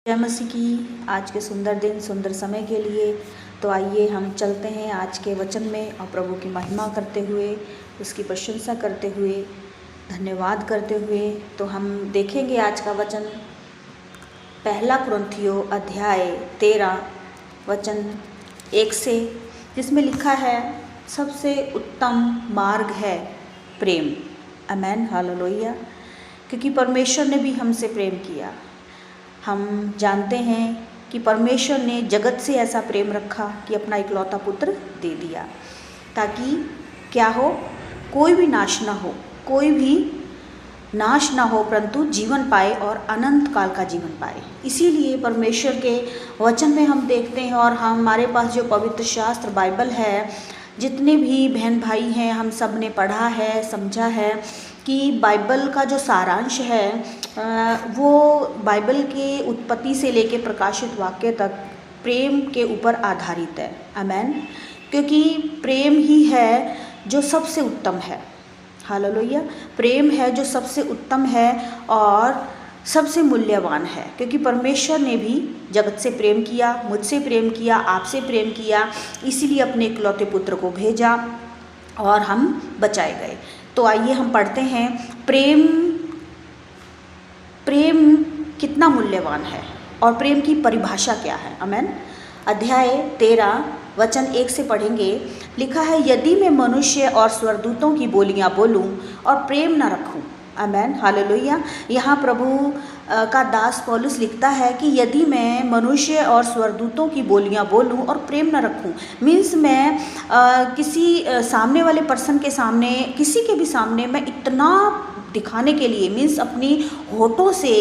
जय मसीह की। आज के सुंदर दिन सुंदर समय के लिए तो आइए हम चलते हैं आज के वचन में और प्रभु की महिमा करते हुए, उसकी प्रशंसा करते हुए, धन्यवाद करते हुए। तो हम देखेंगे आज का वचन पहला कुरिन्थियों अध्याय 13 वचन 1 से, जिसमें लिखा है सबसे उत्तम मार्ग है प्रेम। आमेन, हालेलुया। क्योंकि परमेश्वर ने भी हमसे प्रेम किया। हम जानते हैं कि परमेश्वर ने जगत से ऐसा प्रेम रखा कि अपना इकलौता पुत्र दे दिया, ताकि क्या हो, कोई भी नाश ना हो, कोई भी नाश ना हो, परंतु जीवन पाए और अनंत काल का जीवन पाए। इसीलिए परमेश्वर के वचन में हम देखते हैं, और हमारे पास जो पवित्र शास्त्र बाइबल है, जितने भी बहन भाई हैं, हम सब ने पढ़ा है, समझा है कि बाइबल का जो सारांश है वो बाइबल के उत्पत्ति से लेकर प्रकाशित वाक्य तक प्रेम के ऊपर आधारित है। आमेन। क्योंकि प्रेम ही है जो सबसे उत्तम है। हालेलुया। प्रेम है जो सबसे उत्तम है और सबसे मूल्यवान है। क्योंकि परमेश्वर ने भी जगत से प्रेम किया, मुझसे प्रेम किया, आपसे प्रेम किया, इसीलिए अपने इकलौते पुत्र को भेजा और हम बचाए गए। तो आइए हम पढ़ते हैं प्रेम कितना मूल्यवान है और प्रेम की परिभाषा क्या है। आमेन। अध्याय 13 वचन 1 से पढ़ेंगे। लिखा है, यदि मैं मनुष्य और स्वर्गदूतों की बोलियां बोलूं और प्रेम न रखूं। आमेन, हालेलुया। यहाँ प्रभु का दास पौलुस लिखता है कि यदि मैं मनुष्य और स्वर्गदूतों की बोलियां बोलूं और प्रेम न रखूं, मीन्स मैं किसी सामने वाले पर्सन के सामने, किसी के भी सामने मैं इतना दिखाने के लिए, मीन्स अपनी होठों से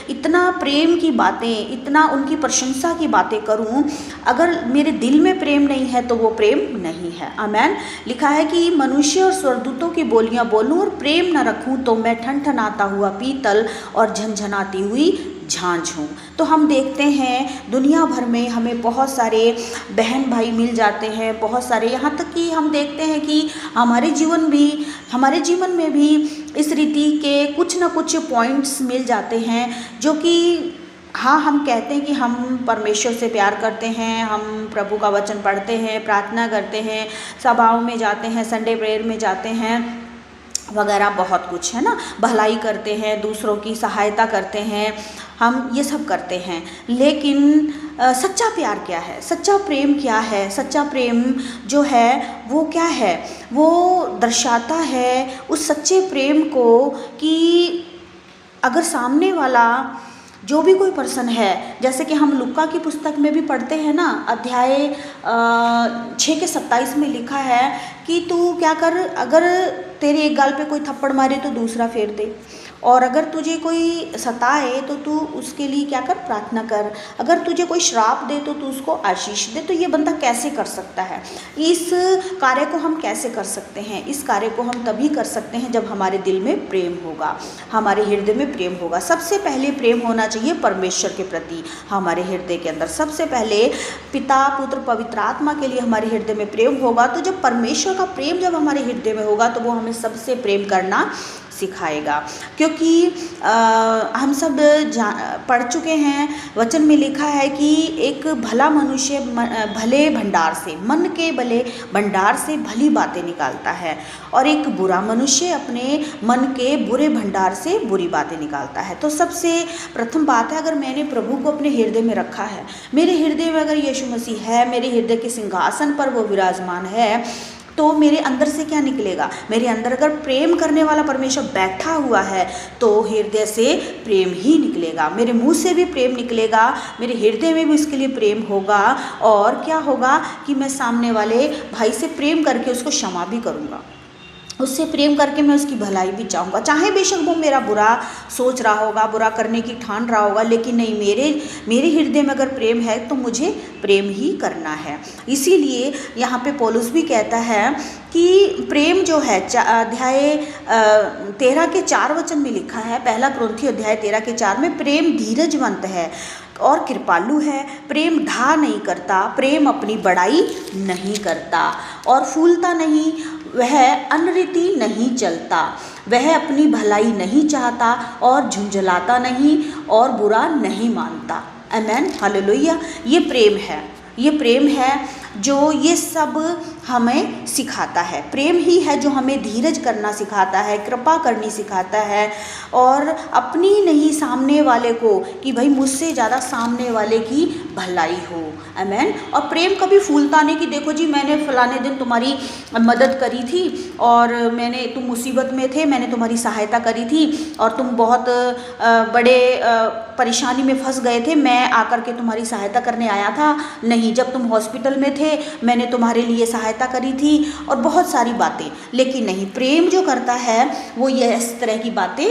इतना प्रेम की बातें, इतना उनकी प्रशंसा की बातें करूं, अगर मेरे दिल में प्रेम नहीं है तो वो प्रेम नहीं है। आमेन। लिखा है कि मनुष्य और स्वर्गदूतों की बोलियां बोलूं और प्रेम न रखूं तो मैं ठनठनाता हुआ पीतल और झनझनाती हुई झांझ हूँ। तो हम देखते हैं दुनिया भर में हमें बहुत सारे बहन भाई मिल जाते हैं, बहुत सारे, यहाँ तक कि हम देखते हैं कि हमारे जीवन में भी इस रीति के कुछ न कुछ पॉइंट्स मिल जाते हैं, जो कि हाँ, हम कहते हैं कि हम परमेश्वर से प्यार करते हैं, हम प्रभु का वचन पढ़ते हैं, प्रार्थना करते हैं, सभाओं में जाते हैं, संडे प्रेयर में जाते हैं वगैरह, बहुत कुछ है ना, भलाई करते हैं, दूसरों की सहायता करते हैं, हम ये सब करते हैं। लेकिन सच्चा प्यार क्या है, सच्चा प्रेम क्या है? सच्चा प्रेम जो है वो क्या है? वो दर्शाता है उस सच्चे प्रेम को कि अगर सामने वाला जो भी कोई पर्सन है, जैसे कि हम लुक्का की पुस्तक में भी पढ़ते हैं ना, अध्याय 6 के 27 में लिखा है कि तू क्या कर, अगर तेरे एक गाल पे कोई थप्पड़ मारे तो दूसरा फेर दे, और अगर तुझे कोई सताए तो तू उसके लिए क्या कर, प्रार्थना कर, अगर तुझे कोई श्राप दे तो तू उसको आशीष दे। तो ये बंदा कैसे कर सकता है? इस कार्य को हम कैसे कर सकते हैं? इस कार्य को हम तभी कर सकते हैं जब हमारे दिल में प्रेम होगा, हमारे हृदय में प्रेम होगा। सबसे पहले प्रेम होना चाहिए परमेश्वर के प्रति हमारे हृदय के अंदर। सबसे पहले पिता, पुत्र, पवित्र आत्मा के लिए हमारे हृदय में प्रेम होगा। तो जब परमेश्वर का प्रेम जब हमारे हृदय में होगा तो वो हमें सबसे प्रेम करना सिखाएगा। क्योंकि हम सब पढ़ चुके हैं, वचन में लिखा है कि एक भला मनुष्य भले भंडार से, मन के भले भंडार से भली बातें निकालता है, और एक बुरा मनुष्य अपने मन के बुरे भंडार से बुरी बातें निकालता है। तो सबसे प्रथम बात है, अगर मैंने प्रभु को अपने हृदय में रखा है, मेरे हृदय में अगर यीशु मसीह है, मेरे हृदय के सिंहासन पर वो विराजमान है, तो मेरे अंदर से क्या निकलेगा? मेरे अंदर अगर प्रेम करने वाला परमेश्वर बैठा हुआ है तो हृदय से प्रेम ही निकलेगा, मेरे मुंह से भी प्रेम निकलेगा, मेरे हृदय में भी उसके लिए प्रेम होगा। और क्या होगा कि मैं सामने वाले भाई से प्रेम करके उसको क्षमा भी करूँगा, उससे प्रेम करके मैं उसकी भलाई भी चाहूँगा, चाहे बेशक वो मेरा बुरा सोच रहा होगा, बुरा करने की ठान रहा होगा, लेकिन नहीं, मेरे हृदय में अगर प्रेम है तो मुझे प्रेम ही करना है। इसीलिए यहाँ पे पौलुस भी कहता है कि प्रेम जो है, अध्याय 13 के 4 वचन में लिखा है, पहला कुरिन्थियों अध्याय 13 के 4 में, प्रेम धीरजवंत है और कृपालु है, प्रेम ढा नहीं करता, प्रेम अपनी बड़ाई नहीं करता और फूलता नहीं, वह अनरीति नहीं चलता, वह अपनी भलाई नहीं चाहता और झुंझलाता नहीं और बुरा नहीं मानता। आमेन, हालेलुया। ये प्रेम है, ये प्रेम है जो ये सब हमें सिखाता है। प्रेम ही है जो हमें धीरज करना सिखाता है, कृपा करनी सिखाता है, और अपनी नहीं सामने वाले को, कि भाई मुझसे ज़्यादा सामने वाले की भलाई हो। आमेन। और प्रेम कभी फूलता नहीं कि देखो जी मैंने फलाने दिन तुम्हारी मदद करी थी और तुम मुसीबत में थे, मैंने तुम्हारी सहायता करी थी और तुम बहुत बड़े परेशानी में फंस गए थे, मैं आकर के तुम्हारी सहायता करने आया था। नहीं, जब तुम हॉस्पिटल में थे मैंने तुम्हारे लिए सहायता करी थी, और बहुत सारी बातें। लेकिन नहीं, प्रेम जो करता है वो ये इस तरह की बातें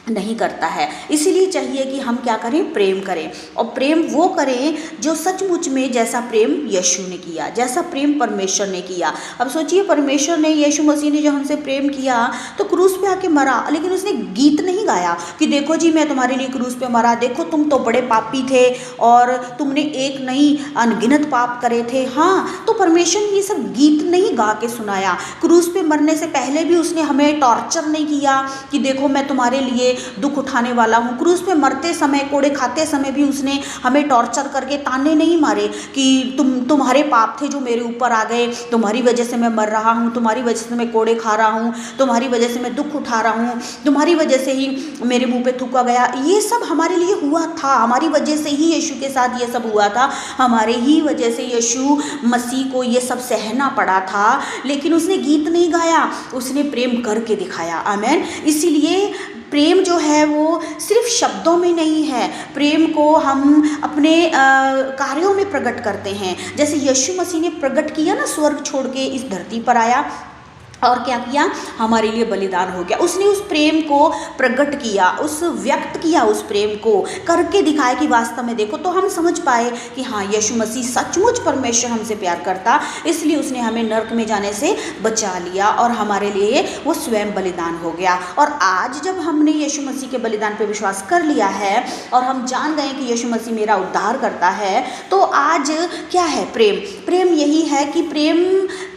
नहीं करता है। इसीलिए चाहिए कि हम क्या करें, प्रेम करें, और प्रेम वो करें जो सचमुच में जैसा प्रेम यीशु ने किया, जैसा प्रेम परमेश्वर ने किया। अब सोचिए, परमेश्वर ने, यीशु मसीह ने जो हमसे प्रेम किया तो क्रूस पे आके मरा, लेकिन उसने गीत नहीं गाया कि देखो जी मैं तुम्हारे लिए क्रूस पे मरा, देखो तुम तो बड़े पापी थे और तुमने एक नहीं अनगिनत पाप करे थे। हाँ, तो परमेश्वर ने ये सब गीत नहीं गा के सुनाया। क्रूस पे मरने से पहले भी उसने हमें टॉर्चर नहीं किया कि देखो मैं तुम्हारे लिए दुख उठाने वाला हूँ। क्रूस पे मरते समय, कोड़े खाते समय भी उसने हमें टॉर्चर करके ताने नहीं मारे कि तुम्हारे पाप थे जो मेरे ऊपर आ गए, तुम्हारी वजह से मैं मर रहा हूँ, तुम्हारी वजह से मैं कोड़े खा रहा हूँ, तुम्हारी वजह से मैं दुख उठा रहा हूँ, तुम्हारी वजह से ही मेरे मुंह पे थूका गया। ये सब हमारे लिए हुआ था, हमारी वजह से ही यीशु के साथ ये सब हुआ था, हमारे ही वजह से यीशु मसीह को ये सब सहना पड़ा था। लेकिन उसने गीत नहीं गाया, उसने प्रेम करके दिखाया। आमेन। इसीलिए प्रेम जो है वो सिर्फ शब्दों में नहीं है, प्रेम को हम अपने कार्यों में प्रकट करते हैं। जैसे यीशु मसीह ने प्रकट किया ना, स्वर्ग छोड़ के इस धरती पर आया और क्या किया, हमारे लिए बलिदान हो गया। उसने उस प्रेम को प्रकट किया, उस व्यक्त किया, उस प्रेम को करके दिखाया कि वास्तव में देखो, तो हम समझ पाए कि हाँ, यीशु मसीह सचमुच परमेश्वर हमसे प्यार करता, इसलिए उसने हमें नरक में जाने से बचा लिया और हमारे लिए वो स्वयं बलिदान हो गया। और आज जब हमने यीशु मसीह के बलिदान पर विश्वास कर लिया है और हम जान गए कि यीशु मसीह मेरा उद्धार करता है, तो आज क्या है, प्रेम। प्रेम यही है कि प्रेम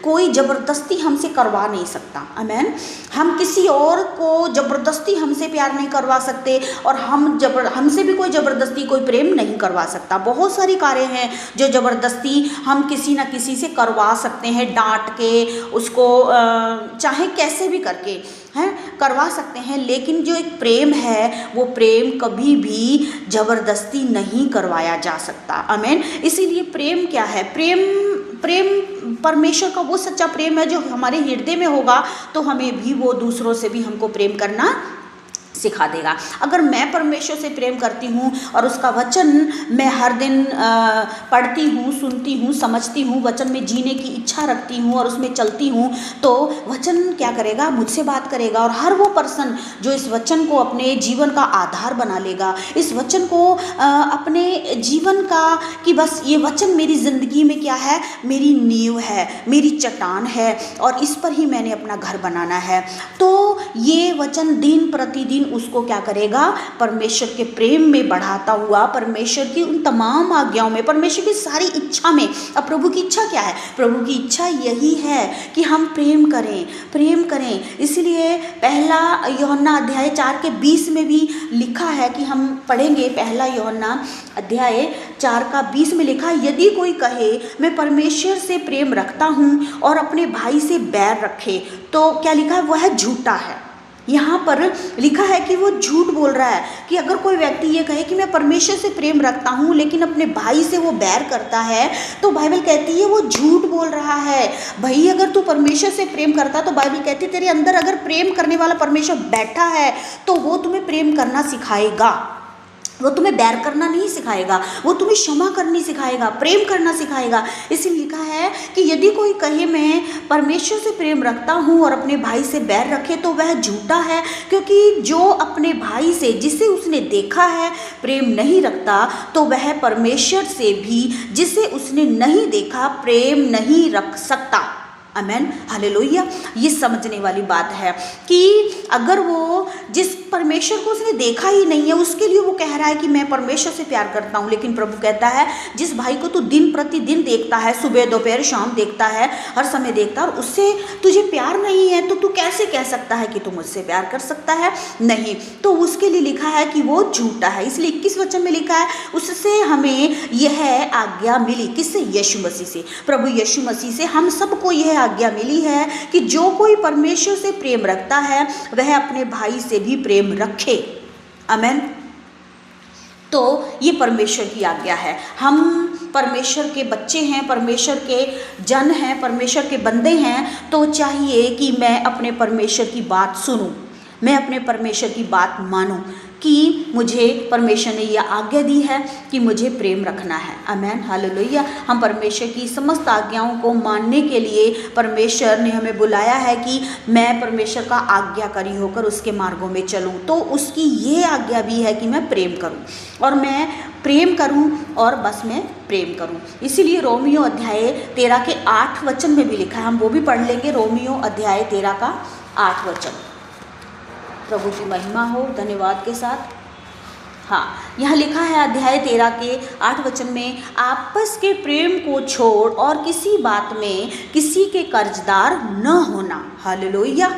कोई ज़बरदस्ती हमसे करवा नहीं सकता। आमेन। हम किसी और को ज़बरदस्ती हमसे प्यार नहीं करवा सकते, और हमसे भी कोई ज़बरदस्ती कोई प्रेम नहीं करवा सकता। बहुत सारी कार्य हैं जो ज़बरदस्ती हम किसी न किसी से करवा सकते हैं, डांट के उसको चाहे कैसे भी करके हैं करवा सकते हैं। लेकिन जो एक प्रेम है, वो प्रेम कभी भी ज़बरदस्ती नहीं करवाया जा सकता। आमेन। इसीलिए प्रेम क्या है, प्रेम परमेश्वर का वो सच्चा प्रेम है जो हमारे हृदय में होगा तो हमें भी वो दूसरों से भी हमको प्रेम करना सिखा देगा। अगर मैं परमेश्वर से प्रेम करती हूँ और उसका वचन मैं हर दिन पढ़ती हूँ, सुनती हूँ, समझती हूँ, वचन में जीने की इच्छा रखती हूँ और उसमें चलती हूँ, तो वचन क्या करेगा, मुझसे बात करेगा। और हर वो पर्सन जो इस वचन को अपने जीवन का आधार बना लेगा, इस वचन को अपने जीवन का, कि बस ये वचन मेरी ज़िंदगी में क्या है, मेरी नींव है, मेरी चट्टान है और इस पर ही मैंने अपना घर बनाना है, तो ये वचन दिन प्रतिदिन उसको क्या करेगा, परमेश्वर के प्रेम में बढ़ाता हुआ, परमेश्वर की उन तमाम आज्ञाओं में, परमेश्वर की सारी इच्छा में। अब प्रभु की इच्छा क्या है, प्रभु की इच्छा यही है कि हम प्रेम करें, प्रेम करें। इसलिए पहला यूहन्ना अध्याय 4:20 में भी लिखा है कि हम पढ़ेंगे, पहला यूहन्ना अध्याय 4:20 में लिखा, यदि कोई कहे मैं परमेश्वर से प्रेम रखता हूँ और अपने भाई से बैर रखे, तो क्या लिखा है, वह झूठा है। यहाँ पर लिखा है कि वो झूठ बोल रहा है। कि अगर कोई व्यक्ति ये कहे कि मैं परमेश्वर से प्रेम रखता हूँ लेकिन अपने भाई से वो बैर करता है, तो बाइबल कहती है वो झूठ बोल रहा है। भाई अगर तू परमेश्वर से प्रेम करता, तो बाइबल कहती है तेरे अंदर अगर प्रेम करने वाला परमेश्वर बैठा है तो वो तुम्हें प्रेम करना सिखाएगा, वो तुम्हें बैर करना नहीं सिखाएगा, वो तुम्हें क्षमा करनी सिखाएगा, प्रेम करना सिखाएगा। इसलिए लिखा है कि यदि कोई कहे मैं परमेश्वर से प्रेम रखता हूँ और अपने भाई से बैर रखे, तो वह झूठा है, क्योंकि जो अपने भाई से, जिसे उसने देखा है, प्रेम नहीं रखता, तो वह परमेश्वर से भी, जिसे उसने नहीं देखा, प्रेम नहीं रख सकता। आमेन, हालेलुया। ये समझने वाली बात है कि अगर वो जिस परमेश्वर को उसने देखा ही नहीं है उसके लिए वो कह रहा है कि मैं परमेश्वर से प्यार करता हूँ, लेकिन प्रभु कहता है जिस भाई को तू दिन प्रतिदिन देखता है, सुबह दोपहर शाम देखता है, हर समय देखता है, और उससे तुझे प्यार नहीं है तो तू कैसे कह सकता है कि तू मुझसे प्यार कर सकता है? नहीं। तो उसके लिए लिखा है कि वो झूठा है। इसलिए 21 वचन में लिखा है उससे हमें यह आज्ञा मिली। किससे? यीशु मसीह से, प्रभु यीशु मसीह से हम सबको यह आज्ञा मिली है कि जो कोई परमेश्वर से प्रेम रखता है वह अपने भाई से भी प्रेम रखे। आमेन। तो ये परमेश्वर की आज्ञा है। हम परमेश्वर के बच्चे हैं, परमेश्वर के जन हैं, परमेश्वर के बंदे हैं, तो चाहिए कि मैं अपने परमेश्वर की बात सुनूं, मैं अपने परमेश्वर की बात मानूं कि मुझे परमेश्वर ने यह आज्ञा दी है कि मुझे प्रेम रखना है। आमेन, हालेलुया। हम परमेश्वर की समस्त आज्ञाओं को मानने के लिए परमेश्वर ने हमें बुलाया है कि मैं परमेश्वर का आज्ञाकारी होकर उसके मार्गों में चलूं। तो उसकी ये आज्ञा भी है कि मैं प्रेम करूं, और मैं प्रेम करूं और बस मैं प्रेम करूं। इसीलिए रोमियो अध्याय 13 के 8 वचन में भी लिखा है, हम वो भी पढ़ लेंगे। रोमियो अध्याय 13 का 8 वचन। प्रभु की महिमा हो धन्यवाद के साथ। हाँ, यहाँ लिखा है अध्याय 13 के 8 वचन में, आपस के प्रेम को छोड़ और किसी बात में किसी के कर्जदार न होना। हालेलुया,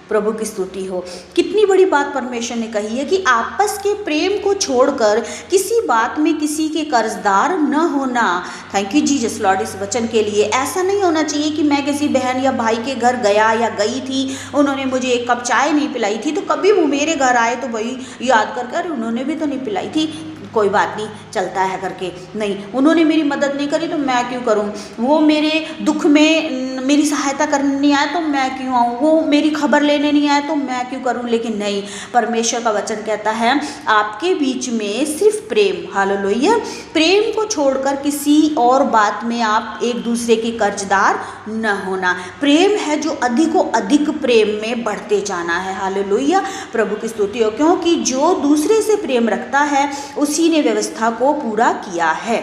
प्रभु की स्तुति हो। कितनी बड़ी बात परमेश्वर ने कही है कि आपस के प्रेम को छोड़कर किसी बात में किसी के कर्जदार न होना। थैंक यू जीसस लॉर्ड इस वचन के लिए। ऐसा नहीं होना चाहिए कि मैं किसी बहन या भाई के घर गया या गई थी, उन्होंने मुझे एक कप चाय नहीं पिलाई थी, तो कभी वो मेरे घर आए तो वही याद कर उन्होंने भी तो नहीं पिलाई थी, कोई बात नहीं चलता है करके। नहीं, उन्होंने मेरी मदद नहीं करी तो मैं क्यों करूं, वो मेरे दुख में मेरी सहायता करने नहीं आया तो मैं क्यों आऊँ, वो मेरी खबर लेने नहीं आया तो मैं क्यों करूं। लेकिन नहीं, परमेश्वर का वचन कहता है आपके बीच में सिर्फ प्रेम, हालेलुया, प्रेम को छोड़कर किसी और बात में आप एक दूसरे के कर्जदार न होना। प्रेम है जो अधिक को अधिक प्रेम में बढ़ते जाना है। हालेलुया, प्रभु की स्तुति हो। क्योंकि जो दूसरे से प्रेम रखता है उसी ने व्यवस्था को पूरा किया है।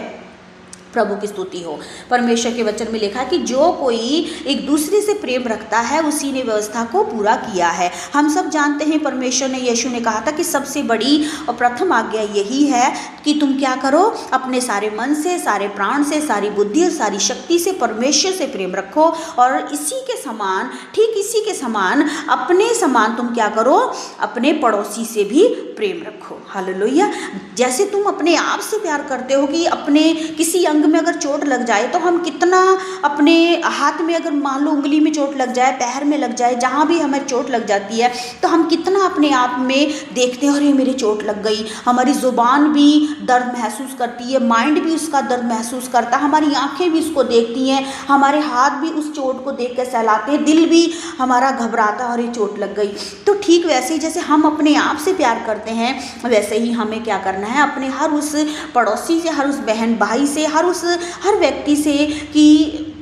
प्रभु की स्तुति हो। परमेश्वर के वचन में लिखा है कि जो कोई एक दूसरे से प्रेम रखता है उसी ने व्यवस्था को पूरा किया है। हम सब जानते हैं परमेश्वर ने, यीशु ने कहा था कि सबसे बड़ी और प्रथम आज्ञा यही है कि तुम क्या करो, अपने सारे मन से, सारे प्राण से, सारी बुद्धि और सारी शक्ति से परमेश्वर से प्रेम रखो, और इसी के समान, ठीक इसी के समान, अपने समान तुम क्या करो, अपने पड़ोसी से भी प्रेम रखो। हालेलुया। जैसे तुम अपने आप से प्यार करते हो कि अपने किसी अंग में अगर चोट लग जाए तो हम कितना, अपने हाथ में अगर मान लो उंगली में चोट लग जाए, पैर में लग जाए, जहाँ भी हमें चोट लग जाती है तो हम कितना अपने आप में देखते हैं अरे मेरी चोट लग गई। हमारी जुबान भी दर्द महसूस करती है, माइंड भी उसका दर्द महसूस करता है, हमारी आंखें भी उसको देखती हैं, हमारे हाथ भी उस चोट को देख कर सहलाते हैं, दिल भी हमारा घबराता है अरे चोट लग गई। तो ठीक वैसे ही जैसे हम अपने आप से प्यार करते हैं, वैसे ही हमें क्या करना है, अपने हर उस पड़ोसी से, हर उस बहन भाई से, हर व्यक्ति से कि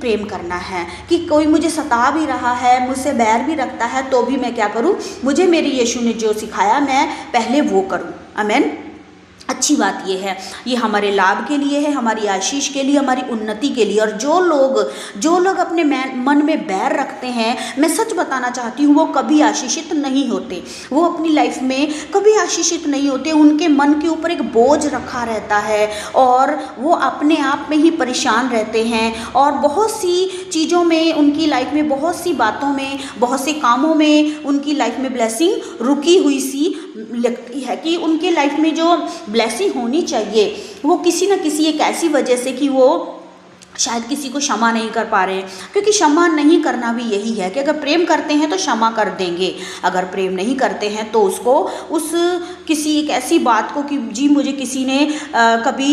प्रेम करना है। कि कोई मुझे सता भी रहा है, मुझसे बैर भी रखता है, तो भी मैं क्या करूं, मुझे मेरे यीशु ने जो सिखाया मैं पहले वो करूं। आमेन। अच्छी बात ये है, ये हमारे लाभ के लिए है, हमारी आशीष के लिए, हमारी उन्नति के लिए। और जो लोग अपने मन में बैर रखते हैं, मैं सच बताना चाहती हूँ, वो कभी आशीषित नहीं होते, वो अपनी लाइफ में कभी आशीषित नहीं होते। उनके मन के ऊपर एक बोझ रखा रहता है और वो अपने आप में ही परेशान रहते हैं, और बहुत सी चीज़ों में उनकी लाइफ में, बहुत सी बातों में, बहुत से कामों में उनकी लाइफ में ब्लेसिंग रुकी हुई सी लगती है। कि उनके लाइफ में जो ब्लेसिंग होनी चाहिए वो किसी न किसी एक ऐसी वजह से कि वो शायद किसी को क्षमा नहीं कर पा रहे हैं। क्योंकि क्षमा नहीं करना भी यही है कि अगर प्रेम करते हैं तो क्षमा कर देंगे, अगर प्रेम नहीं करते हैं तो उसको उस किसी एक ऐसी बात को कि जी मुझे किसी ने कभी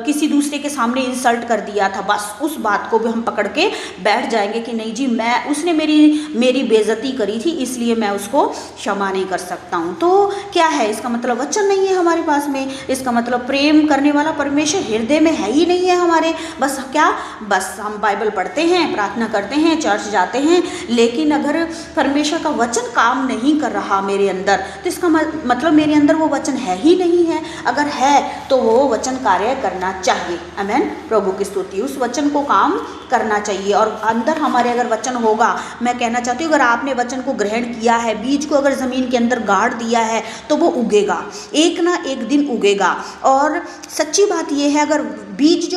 किसी दूसरे के सामने इंसल्ट कर दिया था, बस उस बात को भी हम पकड़ के बैठ जाएंगे कि नहीं जी उसने मेरी बेइज्जती करी थी इसलिए मैं उसको क्षमा नहीं कर सकता हूँ। तो क्या है इसका मतलब, वचन नहीं है हमारे पास में, इसका मतलब प्रेम करने वाला परमेश्वर हृदय में है ही नहीं है हमारे। बस क्या बस हम बाइबल पढ़ते हैं, प्रार्थना करते हैं, चर्च जाते हैं, लेकिन अगर परमेश्वर का वचन काम नहीं कर रहा मेरे अंदर, तो इसका मतलब मेरे अंदर वो वचन है ही नहीं है। अगर है तो वो वचन कार्य करना चाहिए। आमेन, प्रभु की स्तुति। उस वचन को काम करना चाहिए और अंदर हमारे अगर वचन होगा, मैं कहना चाहती हूँ अगर आपने वचन को ग्रहण किया है, बीज को अगर ज़मीन के अंदर गाड़ दिया है तो वो उगेगा, एक ना एक दिन उगेगा। और सच्ची बात ये है, अगर बीज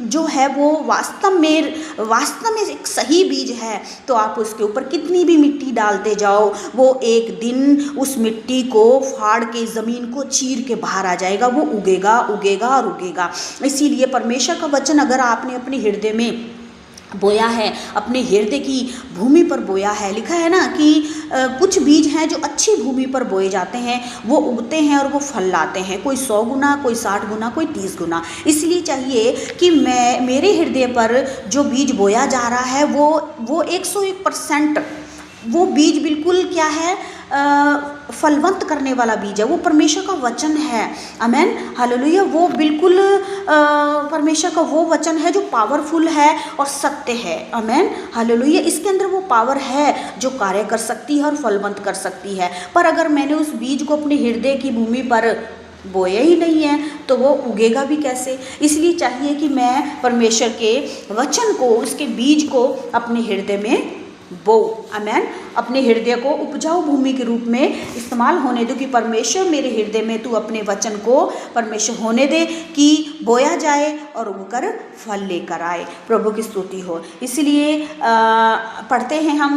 जो है वो वास्तव में एक सही बीज है, तो आप उसके ऊपर कितनी भी मिट्टी डालते जाओ, वो एक दिन उस मिट्टी को फाड़ के ज़मीन को चीर के बाहर आ जाएगा, वो उगेगा उगेगा और उगेगा। इसीलिए परमेश्वर का वचन अगर आपने अपने हृदय में बोया है, अपने हृदय की भूमि पर बोया है, लिखा है ना कि कुछ बीज हैं जो अच्छी भूमि पर बोए जाते हैं, वो उगते हैं और वो फल लाते हैं, कोई 100 गुना, कोई 60 गुना, कोई 30 गुना। इसलिए चाहिए कि मेरे हृदय पर जो बीज बोया जा रहा है वो 101% वो बीज बिल्कुल क्या है, फलवंत करने वाला बीज है, वो परमेश्वर का वचन है। आमेन, हालेलुया। वो बिल्कुल परमेश्वर का वो वचन है जो पावरफुल है और सत्य है। आमेन, हालेलुया। इसके अंदर वो पावर है जो कार्य कर सकती है और फलवंत कर सकती है। पर अगर मैंने उस बीज को अपने हृदय की भूमि पर बोया ही नहीं है तो वो उगेगा भी कैसे। इसलिए चाहिए कि मैं परमेश्वर के वचन को, उसके बीज को अपने हृदय में बो। आमेन, अपने हृदय को उपजाऊ भूमि के रूप में इस्तेमाल होने दो कि परमेश्वर मेरे हृदय में तू अपने वचन को परमेश्वर होने दे कि बोया जाए और उगकर फल लेकर आए। प्रभु की स्तुति हो। इसलिए पढ़ते हैं हम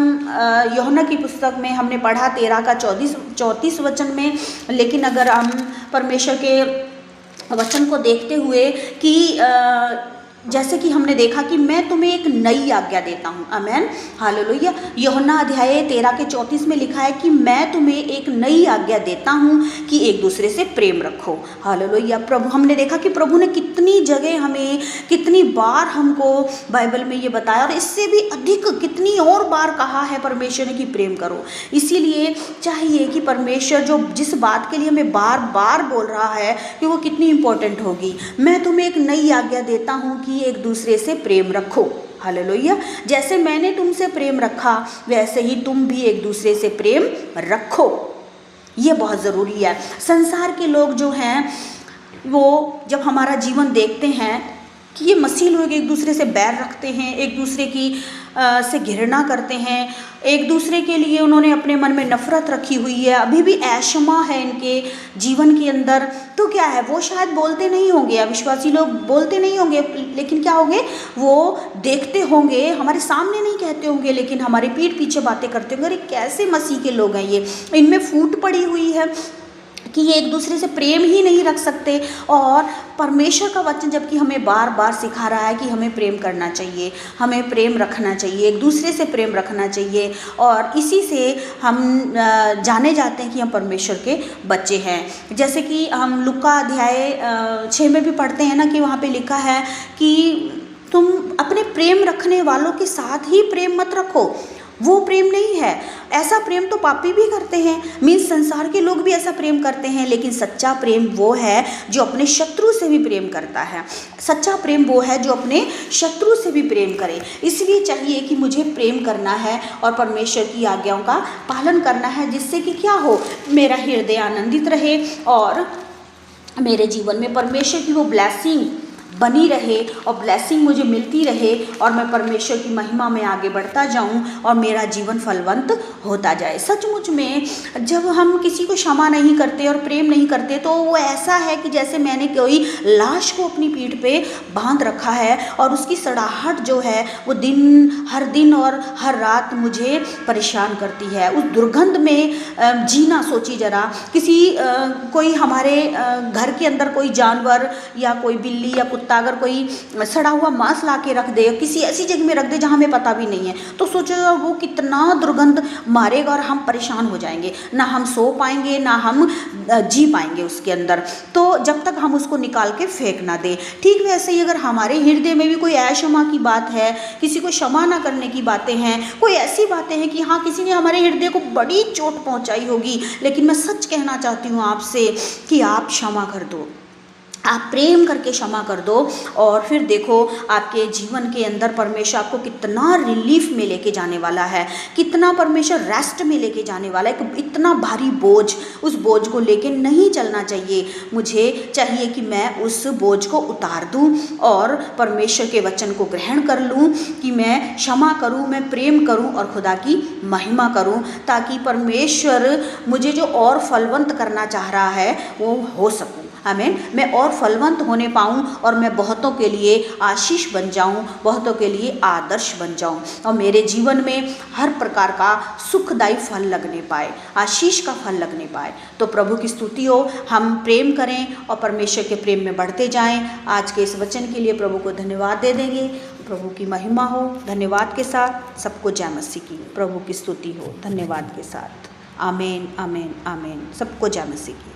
यूहन्ना की पुस्तक में, हमने पढ़ा 13 का 34 वचन में, लेकिन अगर हम परमेश्वर के वचन को देखते हुए कि जैसे कि हमने देखा कि मैं तुम्हें एक नई आज्ञा देता हूँ। आमेन, हालेलुया। यूहन्ना अध्याय 13 के 34 में लिखा है कि मैं तुम्हें एक नई आज्ञा देता हूँ कि एक दूसरे से प्रेम रखो। हालेलुया। प्रभु, हमने देखा कि प्रभु ने कितनी जगह हमें, कितनी बार हमको बाइबल में ये बताया, और इससे भी अधिक कितनी और बार कहा है परमेश्वर ने कि प्रेम करो। इसीलिए चाहिए कि परमेश्वर जो जिस बात के लिए हमें बार बार बोल रहा है कि वो कितनी इंपॉर्टेंट होगी। मैं तुम्हें एक नई आज्ञा देता हूँ कि एक दूसरे से प्रेम रखो। हालेलुया। जैसे मैंने तुमसे प्रेम रखा वैसे ही तुम भी एक दूसरे से प्रेम रखो। ये बहुत ज़रूरी है। संसार के लोग जो हैं वो जब हमारा जीवन देखते हैं कि ये मसीह लोग एक दूसरे से बैर रखते हैं, एक दूसरे की से घृणा करते हैं, एक दूसरे के लिए उन्होंने अपने मन में नफरत रखी हुई है, अभी भी ऐशमा है इनके जीवन के अंदर, तो क्या है, वो शायद बोलते नहीं होंगे, अविश्वासी लोग बोलते नहीं होंगे, लेकिन क्या होंगे, वो देखते होंगे, हमारे सामने नहीं कहते होंगे, लेकिन हमारी पीठ पीछे बातें करते होंगे, अरे कैसे मसीह के लोग हैं ये, इनमें फूट पड़ी हुई है कि ये एक दूसरे से प्रेम ही नहीं रख सकते। और परमेश्वर का वचन जबकि हमें बार बार सिखा रहा है कि हमें प्रेम करना चाहिए, हमें प्रेम रखना चाहिए, एक दूसरे से प्रेम रखना चाहिए, और इसी से हम जाने जाते हैं कि हम परमेश्वर के बच्चे हैं। जैसे कि हम लूका अध्याय 6 में भी पढ़ते हैं ना कि वहाँ पे लिखा है कि तुम अपने प्रेम रखने वालों के साथ ही प्रेम मत रखो, वो प्रेम नहीं है। ऐसा प्रेम तो पापी भी करते हैं, मीन्स संसार के लोग भी ऐसा प्रेम करते हैं, लेकिन सच्चा प्रेम वो है जो अपने शत्रु से भी प्रेम करता है। सच्चा प्रेम वो है जो अपने शत्रु से भी प्रेम करे। इसलिए चाहिए कि मुझे प्रेम करना है और परमेश्वर की आज्ञाओं का पालन करना है, जिससे कि क्या हो, मेरा हृदय आनंदित रहे और मेरे जीवन में परमेश्वर की वो ब्लेसिंग बनी रहे और ब्लेसिंग मुझे मिलती रहे और मैं परमेश्वर की महिमा में आगे बढ़ता जाऊं और मेरा जीवन फलवंत होता जाए। सचमुच में जब हम किसी को क्षमा नहीं करते और प्रेम नहीं करते तो वो ऐसा है कि जैसे मैंने कोई लाश को अपनी पीठ पे बांध रखा है और उसकी सड़ाहट जो है वो हर दिन और हर रात मुझे परेशान करती है। उस दुर्गंध में जीना, सोची जरा, कोई हमारे घर के अंदर कोई जानवर या कोई बिल्ली या कुत्ता अगर कोई सड़ा हुआ मांस ला के रख दे, किसी ऐसी जगह में रख दे जहाँ हमें पता भी नहीं है, तो सोचो वो कितना दुर्गंध मारेगा और हम परेशान हो जाएंगे, ना हम सो पाएंगे ना हम जी पाएंगे उसके अंदर, तो जब तक हम उसको निकाल के फेंक ना दें। ठीक वैसे ही अगर हमारे हृदय में भी कोई क्षमा की बात है, किसी को क्षमा ना करने की बातें हैं, कोई ऐसी बातें हैं कि हाँ किसी ने हमारे हृदय को बड़ी चोट पहुँचाई होगी, लेकिन मैं सच कहना चाहती हूँ आपसे कि आप क्षमा कर दो, आप प्रेम करके क्षमा कर दो और फिर देखो आपके जीवन के अंदर परमेश्वर आपको कितना रिलीफ में लेके जाने वाला है, कितना परमेश्वर रेस्ट में लेके जाने वाला है। इतना भारी बोझ, उस बोझ को लेके नहीं चलना चाहिए। मुझे चाहिए कि मैं उस बोझ को उतार दूं और परमेश्वर के वचन को ग्रहण कर लूं कि मैं क्षमा करूं, मैं प्रेम करूं और खुदा की महिमा करूं, ताकि परमेश्वर मुझे जो और फलवंत करना चाह रहा है वो हो सकूं। आमीन। मैं और फलवंत होने पाऊँ और मैं बहुतों के लिए आशीष बन जाऊँ, बहुतों के लिए आदर्श बन जाऊँ और मेरे जीवन में हर प्रकार का सुखदायी फल लगने पाए, आशीष का फल लगने पाए। तो प्रभु की स्तुति हो, हम प्रेम करें और परमेश्वर के प्रेम में बढ़ते जाएं। आज के इस वचन के लिए प्रभु को धन्यवाद दे देंगे। प्रभु की महिमा हो। धन्यवाद के साथ सबको जय मसीह की। प्रभु की स्तुति हो धन्यवाद के साथ। आमीन आमीन आमीन। सबको जय मसीह की।